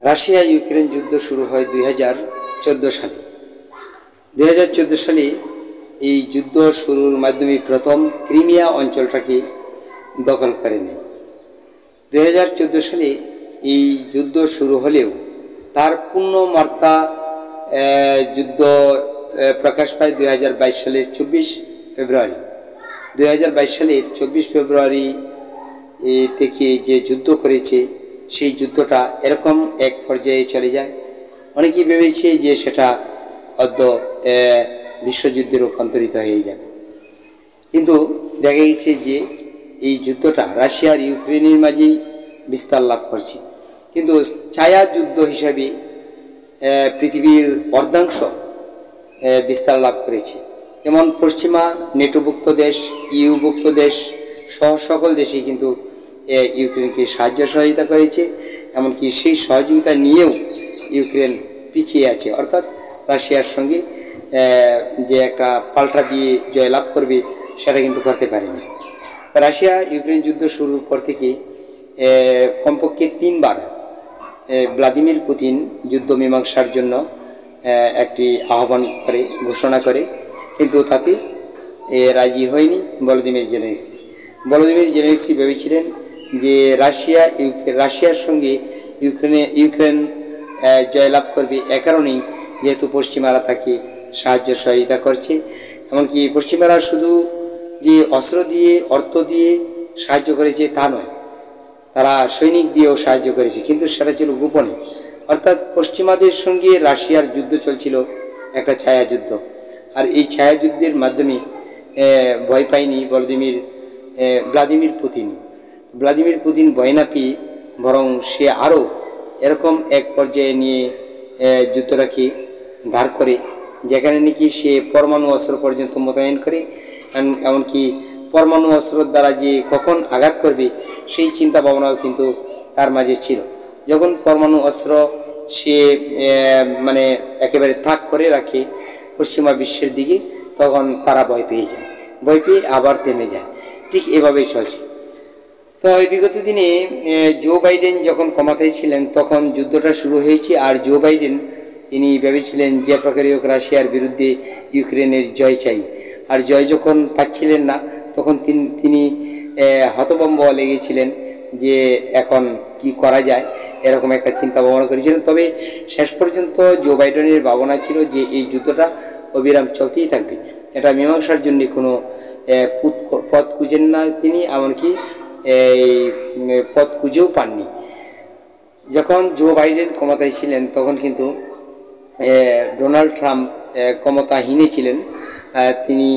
Russia Ukraine যুদ্ধ শুরু হয় 2014 সালে। 2014 সালে এই যুদ্ধ শুরুর মাধ্যমে প্রথম ক্রিমিয়া অঞ্চলটাকে দখল করে নেয়। 2014 সালে এই যুদ্ধ শুরু হলেও তার পূর্ণমাত্রা যুদ্ধ প্রকাশ পায় 2022 সালের 24 ফেব্রুয়ারি। 2022 সালের 24 ফেব্রুয়ারি থেকে যে যুদ্ধ করেছে সেই যুদ্ধটা এরকম এক পর্যায়ে চলে যায়, অনেকেই ভেবেছে যে সেটা অদ্য বিশ্বযুদ্ধে রূপান্তরিত হয়ে যাবে, কিন্তু দেখা গেছে যে এই যুদ্ধটা রাশিয়ার ইউক্রেনের মাঝেই বিস্তার লাভ করছে। কিন্তু ছায়া যুদ্ধ হিসাবে পৃথিবীর অর্ধাংশ বিস্তার লাভ করেছে। যেমন পশ্চিমা নেটোভুক্ত দেশ, ইউভুক্ত দেশ সহ সকল দেশই কিন্তু ইউক্রেনকে সাহায্য সহযোগিতা করেছে। এমনকি সেই সহযোগিতা নিয়েও ইউক্রেন পিছিয়ে আছে, অর্থাৎ রাশিয়ার সঙ্গে যে একটা পাল্টা দিয়ে জয়লাভ করবে সেটা কিন্তু করতে পারেনি। রাশিয়া ইউক্রেন যুদ্ধ শুরুর পর থেকে কমপক্ষে 3 বার ভ্লাদিমির পুতিন যুদ্ধ মীমাংসার জন্য একটি আহ্বান করে, ঘোষণা করে, কিন্তু তাতে রাজি হয়নি ভলোদিমির জেলেনস্কি। ভলোদিমির জেলেনস্কি ভেবেছিলেন যে রাশিয়ার সঙ্গে ইউক্রেন জয়লাভ করবে এ কারণেই, যেহেতু পশ্চিমারা তাকে সাহায্য সহযোগিতা করছে। এমনকি পশ্চিমারা শুধু যে অস্ত্র দিয়ে, অর্থ দিয়ে সাহায্য করেছে তা নয়, তারা সৈনিক দিয়েও সাহায্য করেছে, কিন্তু সেটা ছিল গোপনে। অর্থাৎ পশ্চিমাদের সঙ্গে রাশিয়ার যুদ্ধ চলছিল একটা ছায়া যুদ্ধ। আর এই ছায়া যুদ্ধের মাধ্যমে ভয় পায়নি ভ্লাদিমির পুতিন ভয় না পেয়ে বরং সে আরও এরকম এক পর্যায়ে নিয়ে যুদ্ধটাকে ধার করে, যেখানে নাকি সে পরমাণু অস্ত্র পর্যন্ত মোতায়েন করে। এমনকি পরমাণু অস্ত্রের দ্বারা যে কখন আঘাত করবে সেই চিন্তা ভাবনাও কিন্তু তার মাঝে ছিল। যখন পরমাণু অস্ত্র সে একেবারে তাক করে রাখে পশ্চিমা বিশ্বের দিকে, তখন তারা ভয় পেয়ে আবার থেমে যায়। ঠিক এভাবেই চলছে। তো এই বিগত দিনে জো বাইডেন যখন ক্ষমতায় ছিলেন তখন যুদ্ধটা শুরু হয়েছে। আর জো বাইডেন তিনি ভেবেছিলেন যে প্রকারে হোক রাশিয়ার বিরুদ্ধে ইউক্রেনের জয় চাই। আর জয় যখন পাচ্ছিলেন না তখন তিনি হতভম্ব লেগেছিলেন যে এখন কি করা যায়, এরকম একটা চিন্তা ভাবনা করেছিলেন। তবে শেষ পর্যন্ত জো বাইডেনের ভাবনা ছিল যে এই যুদ্ধটা অবিরাম চলতেই থাকবে, এটা মীমাংসার জন্য কোনো পথ খুঁজেন না তিনি, এমনকি এই পথ খুঁজেও পাননি। যখন জো বাইডেন ক্ষমতায় ছিলেন তখন কিন্তু ডোনাল্ড ট্রাম্প ক্ষমতাহীনই ছিলেন। তিনি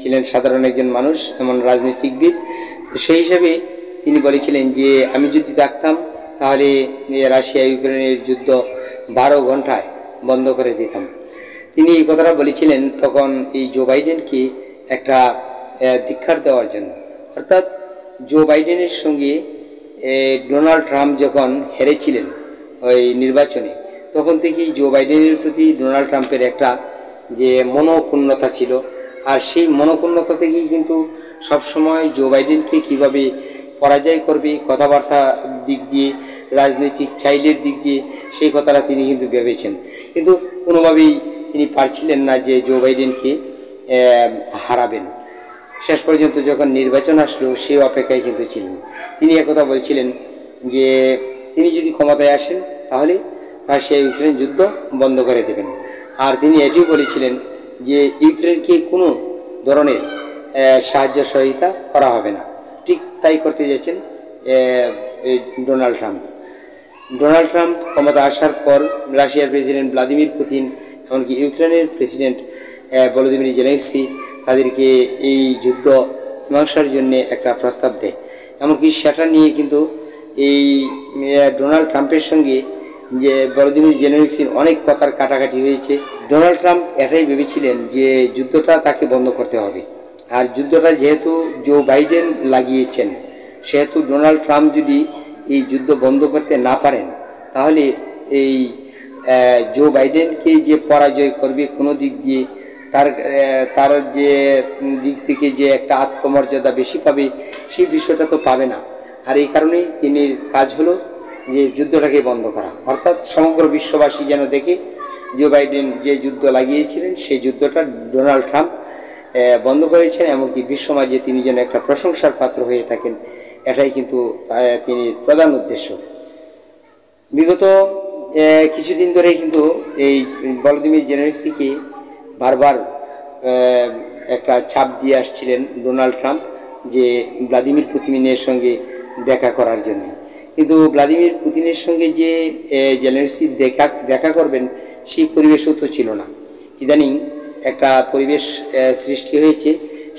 ছিলেন সাধারণ একজন মানুষ, এমন রাজনীতিকবিদ। সেই হিসাবে তিনি বলেছিলেন যে আমি যদি থাকতাম তাহলে রাশিয়া ইউক্রেনের যুদ্ধ 12 ঘন্টায় বন্ধ করে দিতাম। তিনি এই কথাটা বলেছিলেন তখন এই জো বাইডেনকে একটা ধিক্কার দেওয়ার জন্য। অর্থাৎ জো বাইডেনের সঙ্গে ডোনাল্ড ট্রাম্প যখন হেরেছিলেন ওই নির্বাচনে, তখন থেকেই জো বাইডেনের প্রতি ডোনাল্ড ট্রাম্পের একটা যে মনোক্ষুণ্ণতা ছিল। আর সেই মনোক্ষুণ্ণতা থেকেই কিন্তু সবসময় জো বাইডেনকে কীভাবে পরাজয় করবে কথাবার্তা দিক দিয়ে, রাজনৈতিক চাইলের দিক দিয়ে, সেই কথাটা তিনি কিন্তু ভেবেছেন, কিন্তু কোনোভাবেই তিনি পারছিলেন না যে জো বাইডেনকে হারাবেন। শেষ পর্যন্ত যখন নির্বাচন আসলো সেই অপেক্ষায় কিন্তু ছিলেন। তিনি একথা বলছিলেন যে তিনি যদি ক্ষমতায় আসেন তাহলে রাশিয়া ইউক্রেন যুদ্ধ বন্ধ করে দেবেন। আর তিনি এটিও বলেছিলেন যে ইউক্রেনকে কোনো ধরনের সাহায্য সহযোগিতা করা হবে না। ঠিক তাই করতে যাচ্ছেন ডোনাল্ড ট্রাম্প ক্ষমতা আসার পর রাশিয়ার প্রেসিডেন্ট ভ্লাদিমির পুতিন, এমনকি ইউক্রেনের প্রেসিডেন্ট ভলোদিমির জেলেনস্কি তাদেরকে এই যুদ্ধ মীমাংসার জন্য একটা প্রস্তাব দেয়। এমনকি সেটা নিয়ে কিন্তু এই ডোনাল্ড ট্রাম্পের সঙ্গে যে ভলোদিমির জেলেনস্কির অনেক কথার কাটাকাটি হয়েছে। ডোনাল্ড ট্রাম্প এটাই ভেবেছিলেন যে যুদ্ধটা তাকে বন্ধ করতে হবে। আর যুদ্ধটা যেহেতু জো বাইডেন লাগিয়েছেন, সেহেতু ডোনাল্ড ট্রাম্প যদি এই যুদ্ধ বন্ধ করতে না পারেন তাহলে এই জো বাইডেনকে যে পরাজয় করবে কোনো দিক দিয়ে, তার যে দিক থেকে যে একটা আত্মমর্যাদা বেশি পাবে সেই বিষয়টা তো পাবে না। আর এই কারণেই তিনি কাজ হলো যে যুদ্ধটাকে বন্ধ করা, অর্থাৎ সমগ্র বিশ্ববাসী যেন দেখে জো বাইডেন যে যুদ্ধ লাগিয়েছিলেন সেই যুদ্ধটা ডোনাল্ড ট্রাম্প বন্ধ করেছেন, এমনকি বিশ্বমাঝে তিনি যেন একটা প্রশংসার পাত্র হয়ে থাকেন, এটাই কিন্তু তিনি প্রধান উদ্দেশ্য। বিগত কিছুদিন ধরে কিন্তু এই ভলোদিমির জেলেনস্কিকে বারবার একটা চাপ দিয়ে আসছিলেন ডোনাল্ড ট্রাম্প যে ভ্লাদিমির পুতিনের সঙ্গে দেখা করার জন্য, কিন্তু ভ্লাদিমির পুতিনের সঙ্গে যে জেলেনস্কি দেখা করবেন সেই পরিবেশও তো ছিল না। ইদানিং একটা পরিবেশ সৃষ্টি হয়েছে,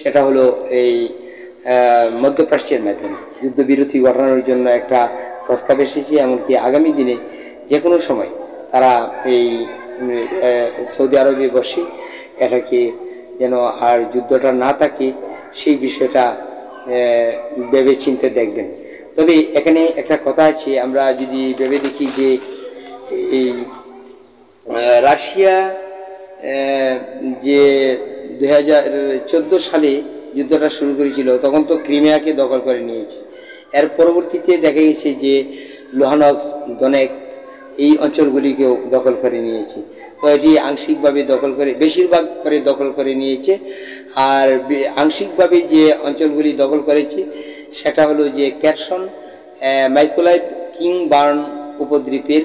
সেটা হলো এই মধ্যপ্রাচ্যের মাধ্যমে যুদ্ধবিরতি ঘটানোর জন্য একটা প্রস্তাব এসেছে, এমনকি আগামী দিনে যে কোনো সময় তারা এই সৌদি আরবে বসে এটাকে যেন আর যুদ্ধটা না থাকে সেই বিষয়টা ভেবে চিন্তে দেখবেন। তবে এখানে একটা কথা আছে, আমরা যদি ভেবে দেখি যে এই রাশিয়া যে 2014 সালে যুদ্ধটা শুরু করেছিল তখন তো ক্রিমিয়াকে দখল করে নিয়েছে। এর পরবর্তীতে দেখা গেছে যে লুহানস্ক, দনেৎস্ক এই অঞ্চলগুলিকেও দখল করে নিয়েছে। তো এটি আংশিকভাবে দখল করে, বেশিরভাগ করে দখল করে নিয়েছে। আর আংশিকভাবে যে অঞ্চলগুলি দখল করেছে সেটা হলো যে কেরসন, মাইকোলাইভ, কিংবার্ন উপদ্বীপের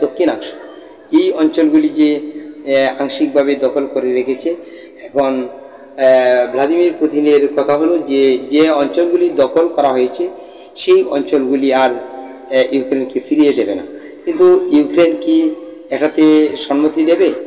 দক্ষিণাংশ, এই অঞ্চলগুলি যে আংশিকভাবে দখল করে রেখেছে। এখন ভ্লাদিমির পুতিনের কথা হলো যে যে অঞ্চলগুলি দখল করা হয়েছে সেই অঞ্চলগুলি আর ইউক্রেনকে ফিরিয়ে দেবে না। কিন্তু ইউক্রেন কি এটাতে সম্মতি দেবে?